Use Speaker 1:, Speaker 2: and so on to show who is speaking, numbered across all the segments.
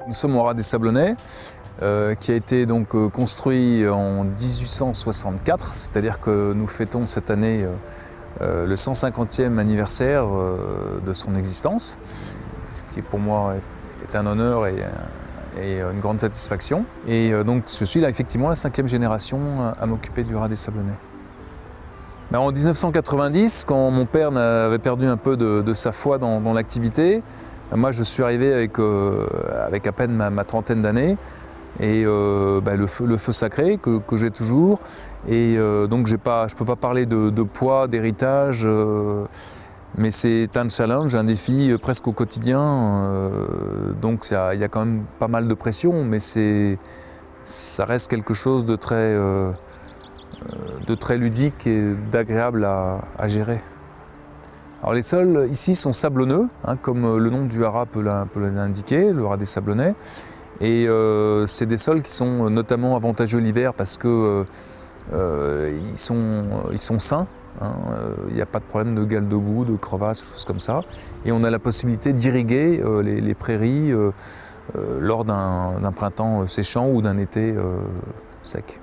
Speaker 1: Nous sommes au Raz des Sablonnets, qui a été donc construit en 1864, c'est-à-dire que nous fêtons cette année le 150e anniversaire de son existence, ce qui pour moi est un honneur et une grande satisfaction. Et donc je suis là effectivement la 5e génération à m'occuper du Raz des Sablonnets. En 1990, quand mon père avait perdu un peu de sa foi dans l'activité, moi je suis arrivé avec à peine ma trentaine d'années et le feu sacré que j'ai toujours. Et donc je ne peux pas parler de poids, d'héritage, mais c'est un challenge, un défi presque au quotidien. Donc il y a quand même pas mal de pression, mais ça reste quelque chose de très ludique et d'agréable à gérer. Alors les sols ici sont sablonneux, comme le nom du haras peut l'indiquer, le Raz des Sablonnets. Et c'est des sols qui sont notamment avantageux l'hiver parce que ils sont sains. Il n'y a pas de problème de gale de boue, de crevasses, choses comme ça. Et on a la possibilité d'irriguer les prairies lors d'un printemps séchant ou d'un été sec.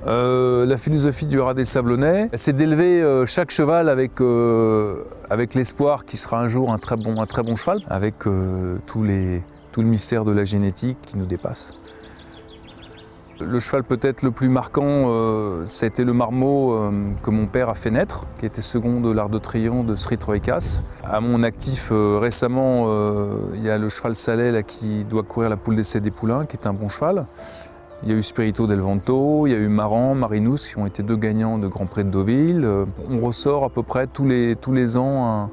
Speaker 1: La philosophie du Raz des Sablonnets, c'est d'élever chaque cheval avec l'espoir qu'il sera un jour un très bon cheval, avec tout le mystère de la génétique qui nous dépasse. Le cheval peut-être le plus marquant, ça a été le marmot que mon père a fait naître, qui était second de l'Arc de Triomphe de Sri Troikas. À mon actif récemment, il y a le cheval Salé là, qui doit courir la poule d'essai des poulains, qui est un bon cheval. Il y a eu Spirito del Vento, il y a eu Maran, Marinus, qui ont été 2 gagnants de Grand Prix de Deauville. On ressort à peu près tous les ans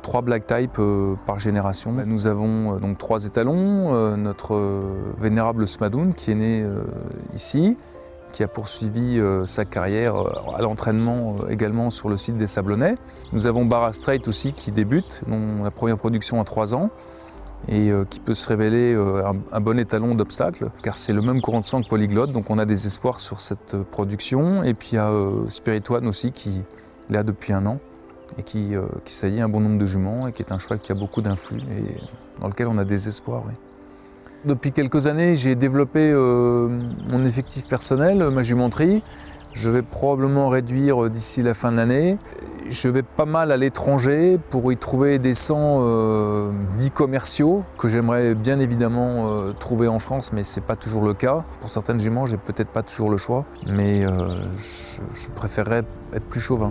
Speaker 1: 3 black type par génération. Nous avons donc 3 étalons. Notre vénérable Smadoun qui est né ici, qui a poursuivi sa carrière à l'entraînement également sur le site des Sablonnets. Nous avons Barra Straight aussi qui débute, dont la première production à 3 ans. Et qui peut se révéler un bon étalon d'obstacle, car c'est le même courant de sang que Polyglotte, donc on a des espoirs sur cette production. Et puis il y a Spirit One aussi qui est là depuis 1 an et qui saillit un bon nombre de juments et qui est un cheval qui a beaucoup d'influx et dans lequel on a des espoirs. Oui. Depuis quelques années, j'ai développé mon effectif personnel, ma jumenterie. Je vais probablement réduire d'ici la fin de l'année. Je vais pas mal à l'étranger pour y trouver des sangs dits commerciaux que j'aimerais bien évidemment trouver en France, mais c'est pas toujours le cas. Pour certaines juments, j'ai peut-être pas toujours le choix, mais je préférerais être plus chauvin.